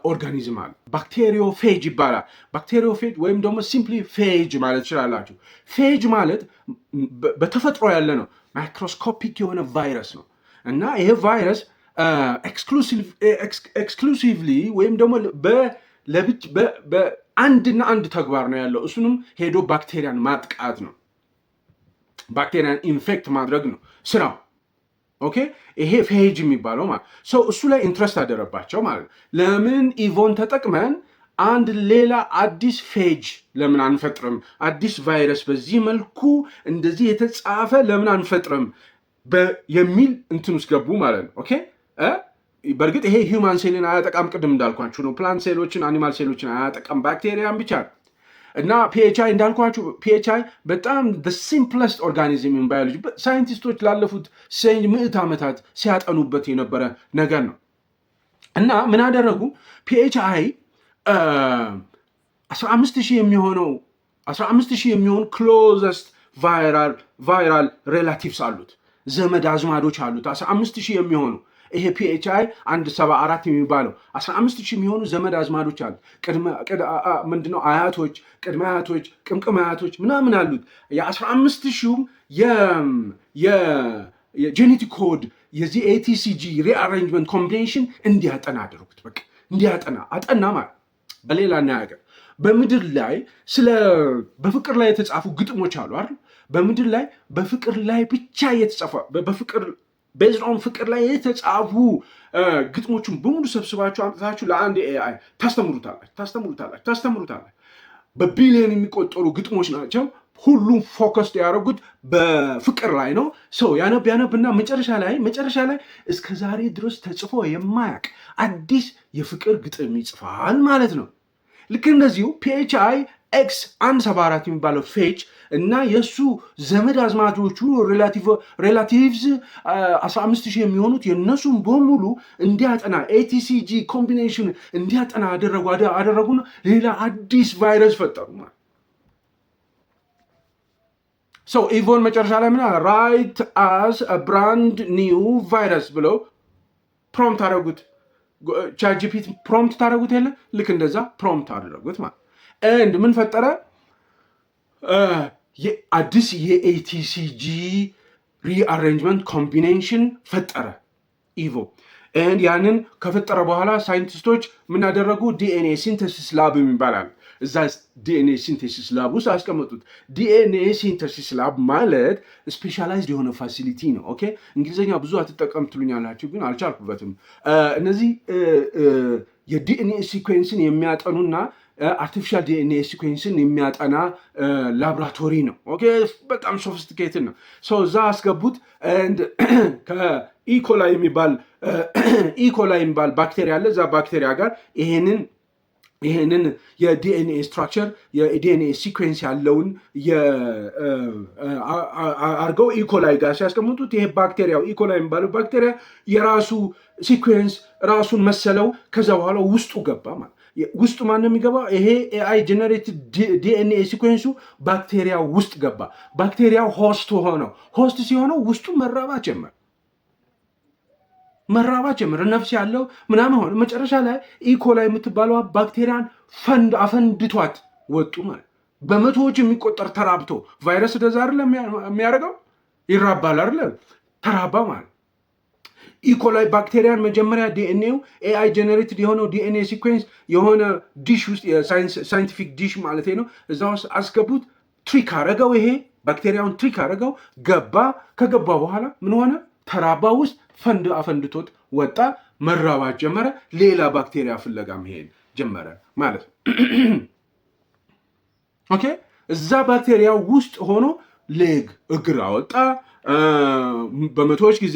ኦርጋኒዝም አለ። ባክቴሪዮፌጅ ይባላል። ባክቴሪዮፌጅ ወይም ደግሞ ሲምፕሊ ፌጅ ማለት ትችላላችሁ። ፌጅ ማለት በተፈጥሮ ያለ ነው፣ ማይክሮስኮፒክ የሆነ ቫይረስ ነው እና ይሄ ቫይረስ ኤክስክሉሲቭሊ ወይም ደግሞ በአንድና አንድ ተግባር ነው ያለው። እሱንም ሄዶ ባክቴሪያን ማጥቃት ነው፣ ባክቴሪያን ኢንፌክት ማድረግ ነው ስራው። ኦኬ ይሄ ፌጅ የሚባለው ማለት ሰው እሱ ላይ ኢንትረስት አደረባቸው ማለት ለምን ኢቮን ተጠቅመን አንድ ሌላ አዲስ ፌጅ ለምን አንፈጥርም? አዲስ ቫይረስ በዚህ መልኩ እንደዚህ የተጻፈ ለምን አንፈጥርም የሚል እንትን ውስጥ ገቡ ማለት ነው። ኦኬ በእርግጥ ይሄ ሂውማን ሴልን አያጠቃም፣ ቅድም እንዳልኳችሁ ነው። ፕላንት ሴሎችን፣ አኒማል ሴሎችን አያጠቃም፣ ባክቴሪያን ብቻ ነው። እና ፒኤችአይ እንዳልኳችሁ ፒኤችአይ በጣም ሲምፕለስት ኦርጋኒዝም ኢን ባዮሎጂ ሳይንቲስቶች ላለፉት ምዕት ዓመታት ሲያጠኑበት የነበረ ነገር ነው። እና ምን አደረጉ? ፒኤችአይ 15,000 የሚሆኑ ክሎዘስት ቫይራል ሬላቲቭስ አሉት፣ ዘመድ አዝማዶች አሉት 15,000 የሚሆኑ። ይሄ ፒኤችአይ 174 የሚባለው 15,000 የሚሆኑ ዘመድ አዝማዶች አሉት። ምንድነው አያቶች፣ ቅድመ አያቶች፣ ቅምቅም አያቶች ምናምን አሉት። የ15,000 የጄኔቲክ ኮድ የዚህ ኤቲሲጂ ሪአሬንጅመንት ኮምቢኔሽን እንዲያጠና አደረጉት። በቃ አጠና ማለት በሌላ አነጋገር በምድር ላይ በፍቅር ላይ የተጻፉ ግጥሞች አሉ አይደል? በምድር ላይ በፍቅር ላይ ብቻ የተጻፈ ቤዝድ ፍቅር ላይ የተጻፉ ግጥሞቹን በሙሉ ሰብስባችሁ አምጥታችሁ ለአንድ ኤአይ ታስተምሩታላችሁ። በቢሊዮን የሚቆጠሩ ግጥሞች ናቸው። ሁሉም ፎከስ ያደረጉት በፍቅር ላይ ነው። ሰው ያነብና መጨረሻ ላይ እስከ ዛሬ ድረስ ተጽፎ የማያውቅ አዲስ የፍቅር ግጥም ይጽፋል ማለት ነው። ልክ እንደዚሁ ፒኤችአይ ኤክስ 174 የሚባለው ፌጅ እና የእሱ ዘመድ አዝማቾቹ ሬላቲቭስ 15,000 የሚሆኑት የእነሱን በሙሉ እንዲያጠና ኤቲሲጂ ኮምቢኔሽን እንዲያጠና አደረጉና ሌላ አዲስ ቫይረስ ፈጠሩ ማለት ሰው ኢቮን መጨረሻ ላይ ምና ራይት አስ ብራንድ ኒው ቫይረስ ብለው ፕሮምፕት አደረጉት። ቻትጂፒቲ ፕሮምፕት ታደረጉት የለ ልክ እንደዛ ፕሮምፕት አደረጉት ማለት እንድ ምን ፈጠረ? አዲስ የኤቲሲጂ ሪአሬንጅመንት ኮምቢኔሽን ፈጠረ ኢቮ። እንድ ያንን ከፈጠረ በኋላ ሳይንቲስቶች ምን አደረጉ? ዲኤንኤ ሲንተሲስ ላብ ይባላል። እዛ ዲኤንኤ ሲንተሲስ ላብ ውስጥ አስቀመጡት። ዲኤንኤ ሲንተሲስ ላብ ማለት ስፔሻላይዝድ የሆነ ፋሲሊቲ ነው። ኦኬ እንግሊዝኛ ብዙ አትጠቀም ትሉኛላችሁ፣ ግን አልቻልኩበትም። እነዚህ የዲኤንኤ ሲኩዌንስን የሚያጠኑና አርቲፊሻል ዲኤንኤ ሲኩዌንስን የሚያጠና ላብራቶሪ ነው። ኦኬ በጣም ሶፊስቲኬትድ ነው። ሰው እዛ አስገቡት። ከኢኮላይ የሚባል ባክቴሪያ አለ። እዛ ባክቴሪያ ጋር ይሄንን የዲኤንኤ ስትራክቸር የዲኤንኤ ሲኩዌንስ ያለውን አርገው ኢኮላይ ጋር ሲያስቀምጡት ይሄ ባክቴሪያው ኢኮላይ የሚባለው ባክቴሪያ የራሱ ሲኩዌንስ ራሱን መሰለው። ከዛ በኋላ ውስጡ ገባ ማለት ውስጡ ማንም የሚገባ ይሄ ኤአይ ጀነሬትድ ዲኤንኤ ሲኩዌንሱ ባክቴሪያ ውስጥ ገባ። ባክቴሪያው ሆስት ሲሆነው ውስጡ መራባት ጀመረ፣ ነፍስ ያለው ምናምን ሆነ። መጨረሻ ላይ ኢኮላይ የምትባለው ባክቴሪያን አፈንድቷት ወጡ ማለት። በመቶዎች የሚቆጠር ተራብቶ ቫይረስ ደዛ አይደለ የሚያደርገው ይራባል አይደለ? ተራባ ማለት ኢኮላይ ባክቴሪያን መጀመሪያ ዲኤንኤው ኤአይ ጀነሬትድ የሆነው ዲኤንኤ ሲኩዌንስ የሆነ ዲሽ ውስጥ የሳይንቲፊክ ዲሽ ማለት ነው። እዛ ውስጥ አስገቡት። ትሪክ አረገው። ይሄ ባክቴሪያውን ትሪክ አረገው። ከገባ በኋላ ምን ሆነ? ተራባ ውስጥ አፈንድቶት ወጣ። መራባት ጀመረ። ሌላ ባክቴሪያ ፍለጋ መሄድ ጀመረ ማለት ነው። ኦኬ እዛ ባክቴሪያ ውስጥ ሆኖ ሌግ እግር አወጣ። በመቶዎች ጊዜ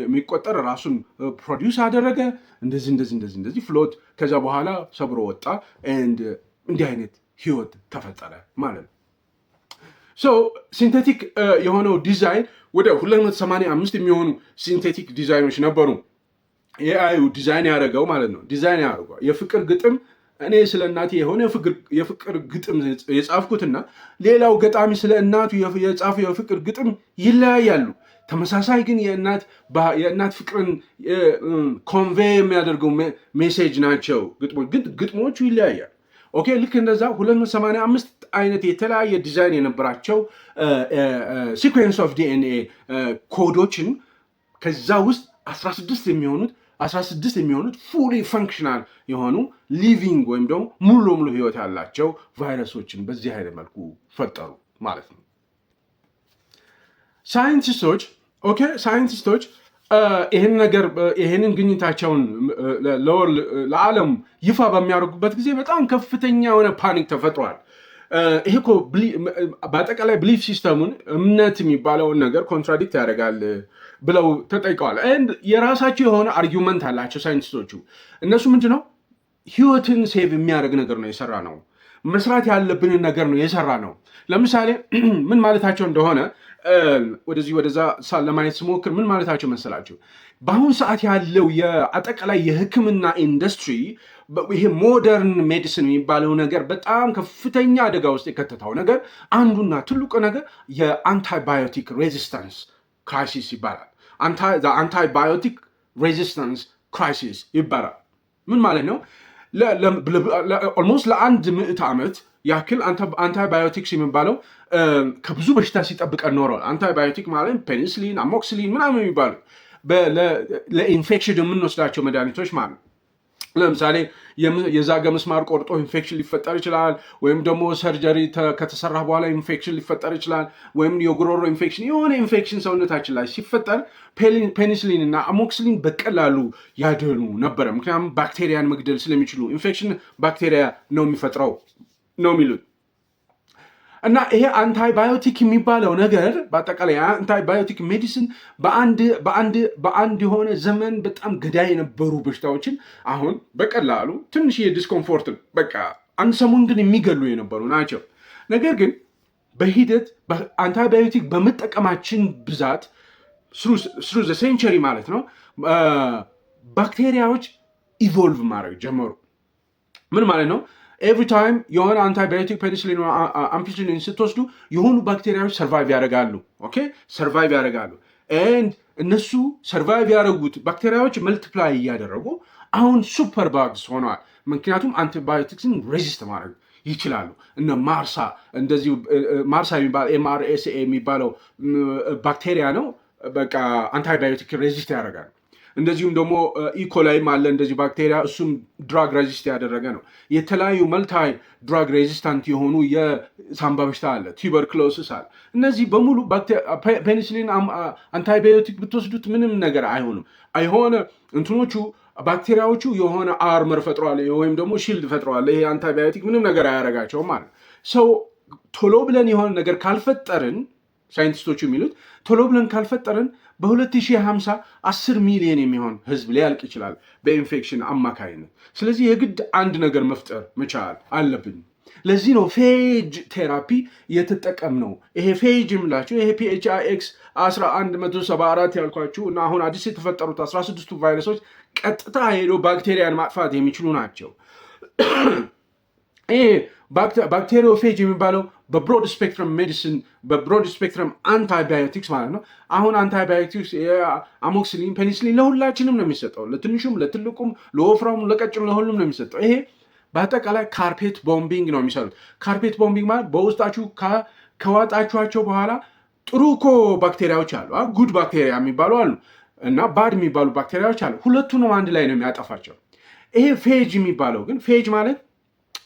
የሚቆጠር ራሱን ፕሮዲውስ አደረገ። እንደዚህ ፍሎት። ከዛ በኋላ ሰብሮ ወጣ። እንዲህ አይነት ህይወት ተፈጠረ ማለት ነው። ሲንቴቲክ የሆነው ዲዛይን ወደ 285 የሚሆኑ ሲንቴቲክ ዲዛይኖች ነበሩ። ኤአዩ ዲዛይን ያደረገው ማለት ነው። ዲዛይን ያደርገው የፍቅር ግጥም እኔ ስለ እናቴ የሆነ የፍቅር ግጥም የጻፍኩትና ሌላው ገጣሚ ስለ እናቱ የጻፈው የፍቅር ግጥም ይለያያሉ። ተመሳሳይ ግን የእናት ፍቅርን ኮንቬይ የሚያደርገው ሜሴጅ ናቸው ግጥሞቹ ይለያያል። ኦኬ ልክ እንደዛ 285 አይነት የተለያየ ዲዛይን የነበራቸው ሲኩዌንስ ኦፍ ዲኤንኤ ኮዶችን ከዛ ውስጥ 16 የሚሆኑት ፉሊ ፈንክሽናል የሆኑ ሊቪንግ ወይም ደግሞ ሙሉ ለሙሉ ህይወት ያላቸው ቫይረሶችን በዚህ አይነት መልኩ ፈጠሩ ማለት ነው። ሳይንቲስቶች ይህንን ግኝታቸውን ለዓለም ይፋ በሚያደርጉበት ጊዜ በጣም ከፍተኛ የሆነ ፓኒክ ተፈጥሯል። ይሄ እኮ በአጠቃላይ ብሊፍ ሲስተሙን እምነት የሚባለውን ነገር ኮንትራዲክት ያደርጋል ብለው ተጠይቀዋል። የራሳቸው የሆነ አርጊመንት አላቸው ሳይንቲስቶቹ። እነሱ ምንድነው ህይወትን ሴቭ የሚያደርግ ነገር ነው የሰራ ነው፣ መስራት ያለብንን ነገር ነው የሰራ ነው። ለምሳሌ ምን ማለታቸው እንደሆነ ወደዛ ለማየት ስሞክር ምን ማለታቸው መሰላቸው? በአሁኑ ሰዓት ያለው የአጠቃላይ የህክምና ኢንዱስትሪ ይሄ ሞደርን ሜዲሲን የሚባለው ነገር በጣም ከፍተኛ አደጋ ውስጥ የከተተው ነገር አንዱና ትልቁ ነገር የአንታይባዮቲክ ሬዚስታንስ ክራይሲስ ይባላል። አንታይባዮቲክ ሬዚስታንስ ክራይሲስ ይባላል። ምን ማለት ነው? ኦልሞስት ለአንድ ምዕት ዓመት ያክል አንታይባዮቲክስ የሚባለው ከብዙ በሽታ ሲጠብቀን ኖሯል። አንታይባዮቲክ ማለት ፔኒስሊን፣ አሞክሲሊን ምናምን የሚባሉ ለኢንፌክሽን የምንወስዳቸው መድኃኒቶች ማለት። ለምሳሌ የዛገ ምስማር ቆርጦ ኢንፌክሽን ሊፈጠር ይችላል። ወይም ደግሞ ሰርጀሪ ከተሰራ በኋላ ኢንፌክሽን ሊፈጠር ይችላል። ወይም የጉሮሮ ኢንፌክሽን፣ የሆነ ኢንፌክሽን ሰውነታችን ላይ ሲፈጠር ፔኒስሊን እና አሞክሲሊን በቀላሉ ያድኑ ነበረ። ምክንያቱም ባክቴሪያን መግደል ስለሚችሉ ኢንፌክሽን ባክቴሪያ ነው የሚፈጥረው ነው የሚሉት። እና ይሄ አንታይባዮቲክ የሚባለው ነገር በአጠቃላይ አንታይባዮቲክ ሜዲሲን በአንድ የሆነ ዘመን በጣም ገዳይ የነበሩ በሽታዎችን አሁን በቀላሉ ትንሽ የዲስኮምፎርት በቃ አንድ ሰሞን ግን የሚገሉ የነበሩ ናቸው። ነገር ግን በሂደት አንታይባዮቲክ በመጠቀማችን ብዛት ስሩ ዘ ሴንቸሪ ማለት ነው ባክቴሪያዎች ኢቮልቭ ማድረግ ጀመሩ። ምን ማለት ነው? ኤቭሪ ታይም የሆነ አንታይባዮቲክ ፔኒሲሊን አምፒሲሊን ስትወስዱ የሆኑ ባክቴሪያዎች ሰርቫይቭ ያደርጋሉ። ኦኬ ሰርቫይቭ ያደርጋሉ። ኤንድ እነሱ ሰርቫይቭ ያደረጉት ባክቴሪያዎች መልቲፕላይ እያደረጉ አሁን ሱፐር ባግስ ሆነዋል። ምክንያቱም አንቲባዮቲክስን ሬዚስት ማድረግ ይችላሉ። እነ ማርሳ የሚባል MRSA የሚባለው ባክቴሪያ ነው በቃ አንታይባዮቲክ ሬዚስት ያደርጋል። እንደዚሁም ደግሞ ኢኮላይም አለ እንደዚህ ባክቴሪያ፣ እሱም ድራግ ሬዚስት ያደረገ ነው። የተለያዩ መልታይ ድራግ ሬዚስታንት የሆኑ የሳምባ በሽታ አለ፣ ቱበርክሎሲስ አለ። እነዚህ በሙሉ ፔኒሲሊን አንታይባዮቲክ ብትወስዱት ምንም ነገር አይሆንም። አይሆነ እንትኖቹ ባክቴሪያዎቹ የሆነ አርመር ፈጥረዋል ወይም ደግሞ ሺልድ ፈጥረዋል። ይሄ አንታይባዮቲክ ምንም ነገር አያደርጋቸውም ማለት ሰው። ቶሎ ብለን የሆነ ነገር ካልፈጠርን ሳይንቲስቶቹ የሚሉት ቶሎ ብለን ካልፈጠርን በ2050 10 ሚሊዮን የሚሆን ህዝብ ሊያልቅ ይችላል በኢንፌክሽን አማካይነት። ስለዚህ የግድ አንድ ነገር መፍጠር መቻል አለብን። ለዚህ ነው ፌጅ ቴራፒ የተጠቀምነው። ይሄ ፌጅ የምላቸው ይሄ PHIX 1174 ያልኳችሁ እና አሁን አዲስ የተፈጠሩት 16ቱ ቫይረሶች ቀጥታ ሄዶ ባክቴሪያን ማጥፋት የሚችሉ ናቸው። ይሄ ባክቴሪዮፌጅ የሚባለው በብሮድ ስፔክትረም ሜዲሲን በብሮድ ስፔክትረም አንታይባዮቲክስ ማለት ነው። አሁን አንታይባዮቲክስ አሞክሲሊን፣ ፔኒሲሊን ለሁላችንም ነው የሚሰጠው፣ ለትንሹም፣ ለትልቁም፣ ለወፍራሙ፣ ለቀጭኑ፣ ለሁሉም ነው የሚሰጠው። ይሄ በአጠቃላይ ካርፔት ቦምቢንግ ነው የሚሰሩት። ካርፔት ቦምቢንግ ማለት በውስጣችሁ ከዋጣችኋቸው በኋላ ጥሩ እኮ ባክቴሪያዎች አሉ፣ ጉድ ባክቴሪያ የሚባሉ አሉ እና ባድ የሚባሉ ባክቴሪያዎች አሉ። ሁለቱንም አንድ ላይ ነው የሚያጠፋቸው። ይሄ ፌጅ የሚባለው ግን ፌጅ ማለት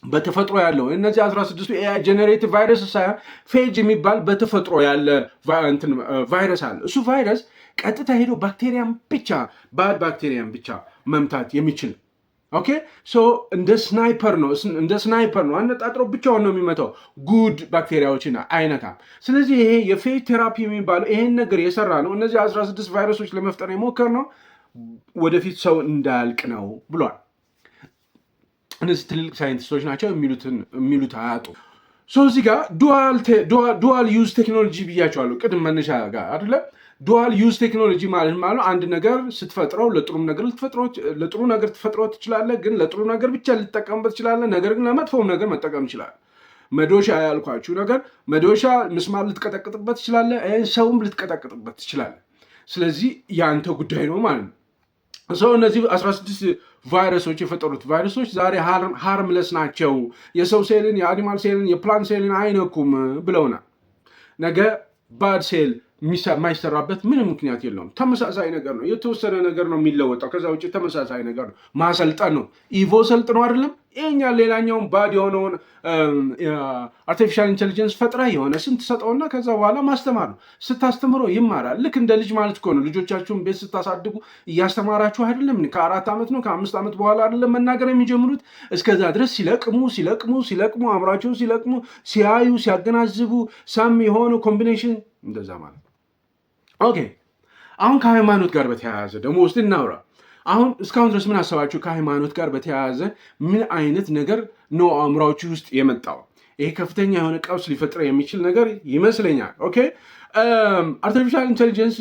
በተፈጥሮ ያለው እነዚህ 16ቱ ኤአይ ጀነሬቲቭ ቫይረስ ሳይሆን ፌጅ የሚባል በተፈጥሮ ያለ ቫይረስ አለ። እሱ ቫይረስ ቀጥታ ሄዶ ባክቴሪያን ብቻ ባድ ባክቴሪያን ብቻ መምታት የሚችል ኦኬ። ሶ እንደ ስናይፐር ነው አነጣጥሮ ብቻውን ነው የሚመታው፣ ጉድ ባክቴሪያዎችን አይነካም። ስለዚህ ይሄ የፌጅ ቴራፒ የሚባለው ይሄን ነገር የሰራ ነው። እነዚህ 16 ቫይረሶች ለመፍጠር የሞከር ነው ወደፊት ሰው እንዳያልቅ ነው ብሏል። እነዚህ ትልልቅ ሳይንቲስቶች ናቸው የሚሉት አያጡ። እዚህ ጋር ዱዋል ዩዝ ቴክኖሎጂ ብያቸዋለሁ ቅድም መነሻ ጋር አይደለ? ዱዋል ዩዝ ቴክኖሎጂ ማለት አንድ ነገር ስትፈጥረው ለጥሩ ነገር ትፈጥረው ትችላለህ፣ ግን ለጥሩ ነገር ብቻ ልትጠቀምበት ትችላለህ። ነገር ግን ለመጥፎም ነገር መጠቀም ይችላል። መዶሻ ያልኳችሁ ነገር መዶሻ ምስማር ልትቀጠቅጥበት ትችላለህ፣ ሰውም ልትቀጠቅጥበት ትችላለህ። ስለዚህ የአንተ ጉዳይ ነው ማለት ነው። ሰው እነዚህ 16 ቫይረሶች የፈጠሩት ቫይረሶች ዛሬ ሃርምለስ ናቸው፣ የሰው ሴልን፣ የአኒማል ሴልን፣ የፕላንት ሴልን አይነኩም ብለውናል። ነገ ባድ ሴል የማይሰራበት ምንም ምክንያት የለውም። ተመሳሳይ ነገር ነው። የተወሰነ ነገር ነው የሚለወጠው። ከዛ ውጭ ተመሳሳይ ነገር ነው። ማሰልጠን ነው። ኢቮ ሰልጥነው አይደለም ይሄኛ ሌላኛውን ባድ የሆነውን አርቲፊሻል ኢንቴሊጀንስ ፈጥራ የሆነ ስም ትሰጠውና ከዛ በኋላ ማስተማር ነው። ስታስተምረው ይማራል። ልክ እንደ ልጅ ማለት እኮ ነው። ልጆቻችሁን ቤት ስታሳድጉ እያስተማራችሁ አይደለም? ከ4 ዓመት ነው ከ5 ዓመት በኋላ አይደለም መናገር የሚጀምሩት? እስከዛ ድረስ ሲለቅሙ አእምሯቸውን ሲለቅሙ፣ ሲያዩ፣ ሲያገናዝቡ ሰም የሆነ ኮምቢኔሽን እንደዛ ማለት ነው። ኦኬ አሁን ከሃይማኖት ጋር በተያያዘ ደግሞ ውስጥ እናውራ። አሁን እስካሁን ድረስ ምን አሰባችሁ? ከሃይማኖት ጋር በተያያዘ ምን አይነት ነገር ነው አእምሯችሁ ውስጥ የመጣው? ይሄ ከፍተኛ የሆነ ቀውስ ሊፈጥር የሚችል ነገር ይመስለኛል። ኦኬ አርቲፊሻል ኢንቴሊጀንስ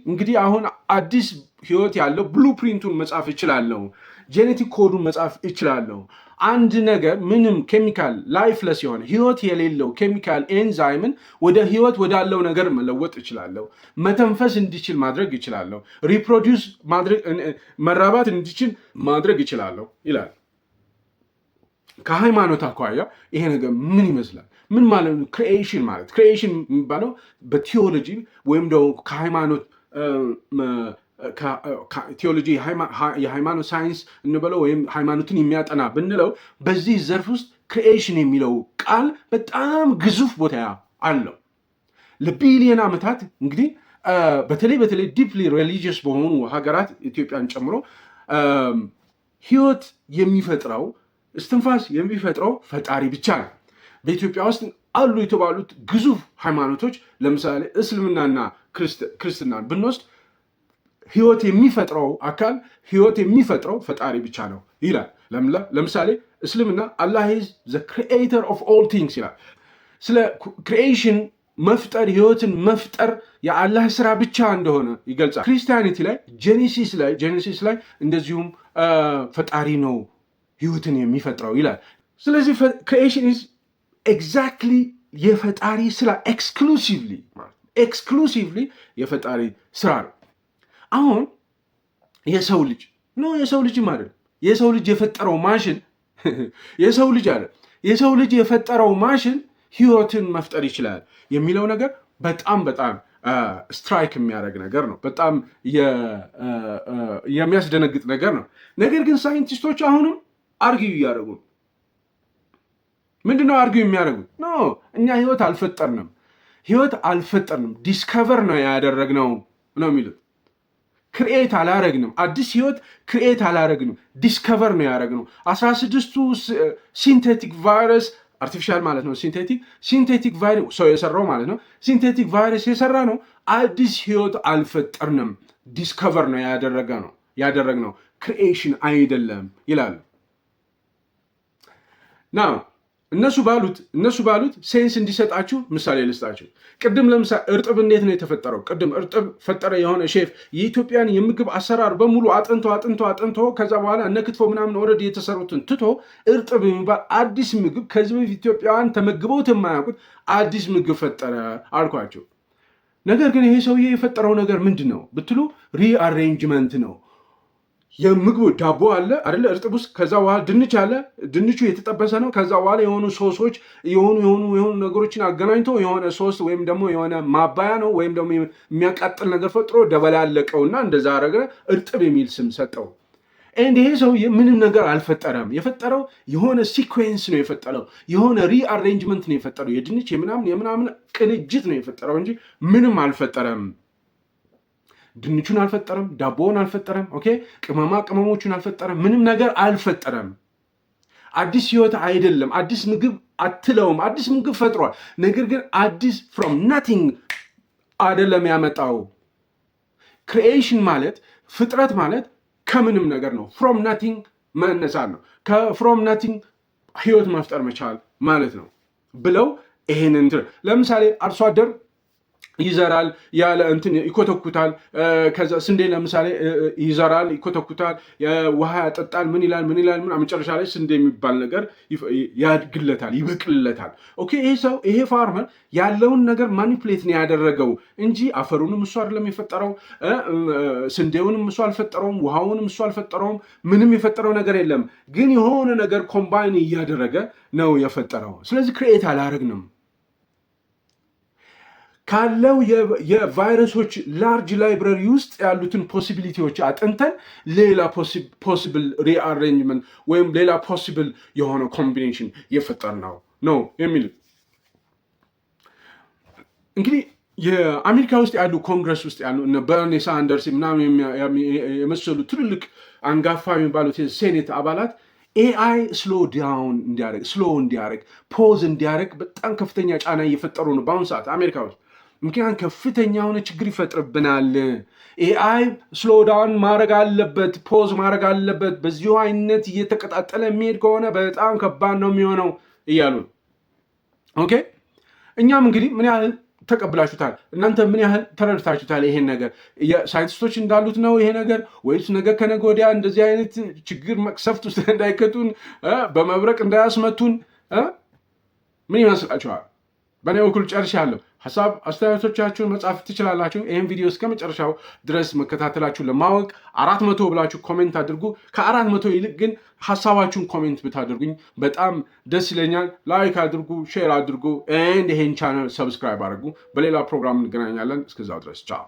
እንግዲህ አሁን አዲስ ህይወት ያለው ብሉፕሪንቱን መጻፍ እችላለሁ፣ ጄኔቲክ ኮዱን መጻፍ እችላለሁ። አንድ ነገር ምንም ኬሚካል ላይፍለስ የሆነ ህይወት የሌለው ኬሚካል ኤንዛይምን ወደ ህይወት ወዳለው ነገር መለወጥ እችላለሁ። መተንፈስ እንዲችል ማድረግ እችላለሁ። ሪፕሮዲውስ ማድረግ መራባት እንዲችል ማድረግ እችላለሁ ይላል። ከሃይማኖት አኳያ ይሄ ነገር ምን ይመስላል? ምን ማለት ነው? ክሪኤሽን ማለት ክሪኤሽን የሚባለው በቲዮሎጂ ወይም ደግሞ ከሃይማኖት ቲዮሎጂ የሃይማኖት ሳይንስ እንበለው ወይም ሃይማኖትን የሚያጠና ብንለው በዚህ ዘርፍ ውስጥ ክሪኤሽን የሚለው ቃል በጣም ግዙፍ ቦታ አለው። ለቢሊየን ዓመታት እንግዲህ በተለይ ዲፕሊ ሪሊጂየስ በሆኑ ሀገራት ኢትዮጵያን ጨምሮ ህይወት የሚፈጥረው እስትንፋስ የሚፈጥረው ፈጣሪ ብቻ ነው። በኢትዮጵያ ውስጥ አሉ የተባሉት ግዙፍ ሃይማኖቶች ለምሳሌ እስልምናና ክርስትናን ብንወስድ ህይወት የሚፈጥረው አካል ህይወት የሚፈጥረው ፈጣሪ ብቻ ነው ይላል። ለምሳሌ እስልምና አላህ ኢዝ ዘ ክሪኤተር ኦፍ ኦል ቲንግስ ይላል። ስለ ክሪኤሽን መፍጠር ህይወትን መፍጠር የአላህ ስራ ብቻ እንደሆነ ይገልጻል። ክርስቲያኒቲ ላይ ጄኔሲስ ላይ እንደዚሁም ፈጣሪ ነው ህይወትን የሚፈጥረው ይላል። ስለዚህ ክሪኤሽን ኢዝ ኤግዛክትሊ የፈጣሪ ስራ ኤክስክሉሲቭሊ የፈጣሪ ስራ ነው። አሁን የሰው ልጅ ማለት የሰው ልጅ የፈጠረው ማሽን የሰው ልጅ የፈጠረው ማሽን ህይወትን መፍጠር ይችላል የሚለው ነገር በጣም ስትራይክ የሚያደርግ ነገር ነው። በጣም የሚያስደነግጥ ነገር ነው። ነገር ግን ሳይንቲስቶች አሁንም አርጊው እያደረጉ ነው። ምንድነው አርጊው የሚያደርጉት? እኛ ህይወት አልፈጠርንም ዲስከቨር ነው ያደረግነው ነው የሚሉት። ክሪኤት አላረግንም። አዲስ ህይወት ክሪኤት አላረግንም፣ ዲስከቨር ነው ያደረግነው። 16ቱ ሲንቴቲክ ቫይረስ አርቲፊሻል ማለት ነው። ሲንቴቲክ ቫይረስ ሰው የሰራው ማለት ነው። ሲንቴቲክ ቫይረስ የሰራ ነው። አዲስ ህይወት አልፈጠርንም፣ ዲስከቨር ነው ያደረግነው፣ ክሪኤሽን አይደለም ይላሉ። ናው እነሱ ባሉት ሴንስ እንዲሰጣችሁ ምሳሌ ልስጣችሁ። ቅድም ለምሳሌ እርጥብ እንዴት ነው የተፈጠረው? ቅድም እርጥብ ፈጠረ የሆነ ሼፍ የኢትዮጵያን የምግብ አሰራር በሙሉ አጥንቶ ከዛ በኋላ እነ ክትፎ ምናምን ኦልሬዲ የተሰሩትን ትቶ እርጥብ የሚባል አዲስ ምግብ ከዚህ በፊት ኢትዮጵያውያን ተመግበውት የማያውቁት አዲስ ምግብ ፈጠረ አልኳቸው። ነገር ግን ይሄ ሰውዬ የፈጠረው ነገር ምንድን ነው ብትሉ ሪአሬንጅመንት ነው። የምግቡ ዳቦ አለ አይደለ? እርጥብ ውስጥ ከዛ በኋላ ድንች አለ። ድንቹ የተጠበሰ ነው። ከዛ በኋላ የሆኑ ሶሶች የሆኑ ነገሮችን አገናኝቶ የሆነ ሶስ ወይም ደግሞ የሆነ ማባያ ነው ወይም ደግሞ የሚያቃጥል ነገር ፈጥሮ ደበላለቀውና እንደዛ አረገ። እርጥብ የሚል ስም ሰጠው። ይሄ ሰውዬ ምንም ነገር አልፈጠረም። የፈጠረው የሆነ ሲኩዌንስ ነው የፈጠረው፣ የሆነ ሪአሬንጅመንት ነው የፈጠረው። የድንች የምናምን ቅንጅት ነው የፈጠረው እንጂ ምንም አልፈጠረም። ድንቹን አልፈጠረም፣ ዳቦውን አልፈጠረም፣ ቅመማ ቅመሞቹን አልፈጠረም፣ ምንም ነገር አልፈጠረም። አዲስ ህይወት አይደለም። አዲስ ምግብ አትለውም። አዲስ ምግብ ፈጥሯል። ነገር ግን አዲስ ፍሮም ናቲንግ አይደለም ያመጣው። ክሪኤሽን ማለት ፍጥረት ማለት ከምንም ነገር ነው። ፍሮም ናቲንግ መነሳት ነው። ከፍሮም ናቲንግ ህይወት መፍጠር መቻል ማለት ነው ብለው ይሄንን ለምሳሌ አርሶ አደር ይዘራል ያለ እንትን ይኮተኩታል። ከዛ ስንዴ ለምሳሌ ይዘራል ይኮተኩታል፣ ውሃ ያጠጣል፣ ምን ይላል መጨረሻ ላይ ስንዴ የሚባል ነገር ያድግለታል፣ ይበቅልለታል። ኦኬ ይሄ ፋርመር ያለውን ነገር ማኒፕሌት ነው ያደረገው እንጂ አፈሩንም እሱ አይደለም የፈጠረው፣ ስንዴውንም እሱ አልፈጠረውም፣ ውሃውንም እሱ አልፈጠረውም። ምንም የፈጠረው ነገር የለም። ግን የሆነ ነገር ኮምባይን እያደረገ ነው የፈጠረው። ስለዚህ ክሪኤት አላደረግንም። ካለው የቫይረሶች ላርጅ ላይብረሪ ውስጥ ያሉትን ፖሲቢሊቲዎች አጥንተን ሌላ ፖሲብል ሪአሬንጅመንት ወይም ሌላ ፖሲብል የሆነ ኮምቢኔሽን የፈጠርነው ነው የሚል እንግዲህ የአሜሪካ ውስጥ ያሉ ኮንግረስ ውስጥ ያሉ እነ በርኒ ሳንደርስ ምናምን የመሰሉ ትልልቅ አንጋፋ የሚባሉት የሴኔት አባላት ኤአይ ስሎ እንዲያደርግ ፖዝ እንዲያደርግ በጣም ከፍተኛ ጫና እየፈጠሩ ነው በአሁኑ ሰዓት አሜሪካ ውስጥ። ምክንያቱም ከፍተኛ የሆነ ችግር ይፈጥርብናል። ኤአይ ስሎዳውን ማድረግ አለበት፣ ፖዝ ማድረግ አለበት። በዚሁ አይነት እየተቀጣጠለ የሚሄድ ከሆነ በጣም ከባድ ነው የሚሆነው እያሉ ኦኬ። እኛም እንግዲህ ምን ያህል ተቀብላችሁታል? እናንተ ምን ያህል ተረድታችሁታል? ይሄን ነገር ሳይንቲስቶች እንዳሉት ነው ይሄ ነገር ወይስ ነገ ከነገ ወዲያ እንደዚህ አይነት ችግር መቅሰፍት ውስጥ እንዳይከቱን በመብረቅ እንዳያስመቱን ምን ይመስላችኋል? በእኔ በኩል ጨርሻለሁ። ሀሳብ አስተያየቶቻችሁን መጻፍ ትችላላችሁ። ይህን ቪዲዮ እስከ መጨረሻው ድረስ መከታተላችሁን ለማወቅ 400 ብላችሁ ኮሜንት አድርጉ። ከ400 ይልቅ ግን ሀሳባችሁን ኮሜንት ብታደርጉኝ በጣም ደስ ይለኛል። ላይክ አድርጉ፣ ሼር አድርጉ፣ ይህን ቻናል ሰብስክራይብ አድርጉ። በሌላ ፕሮግራም እንገናኛለን። እስከዛው ድረስ ቻው።